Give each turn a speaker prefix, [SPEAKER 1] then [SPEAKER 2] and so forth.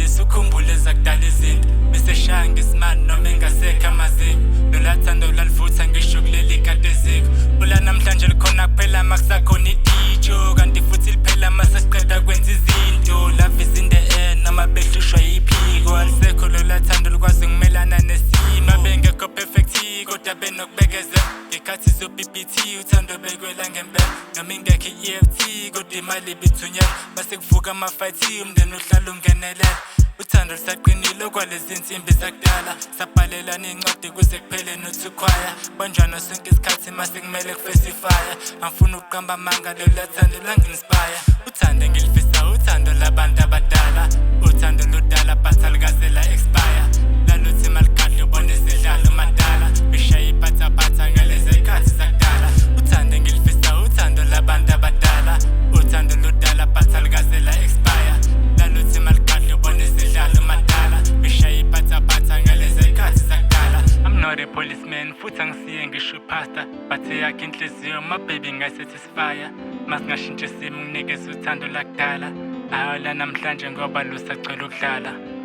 [SPEAKER 1] Xolisa ukhumbule ezakudala izinto Beseshaya ngesimani noma engasekho amazinyo Nolathando lalivutha ngisho kuleli kade eziko Ula namhlanje likhona kuphela makusakhona idijo Kanti futhi liphela masesiqeda kwenza izinto Love is in the air noma behlushwa yiphiko Alisekho lolathando lukwazi ukumelana nesimo Abengekho perfect kodwa benokubekezela Ngekhathi zo-BBT uthando bekwela ngempela Noma ingekho i-EFT kodwa imali ibithunyelwa Mase kuvuka ama-fight umndeni uhlala ungenelela Uthando lusaqinile okwalezi nsimbi zakudala Sabhalelana iy'ncwadi kuze kuphele nothi ukhwaya Banjwana sonke isikhathi mase kumele kufese ifaya Angifuna ukuqamba amanga lola thando langi-inspire Uthando ngilifisa uthando labantu abadala Uthando ludala but alikaze la-expire Laluthi malikadla ubone sidlala umadala Bishaya iphathaphatha ngalezi y'khathi zakudala Uthando ngilifisa uthando labantu abadala Uthando ludala but alikaze la-expire Laluthi malikadla ubone sidlala umadala Bishaya iphathaphatha ngalezi y'khathi zakudala I'm not a policeman futhi angisiye ngisho pastor But eyakhe inhliziyo my baby ngayi-satisfya Masingashintsha isimo nginikeze uthando lakudala Ayo la namhlanje ngoba lusacela ukudlala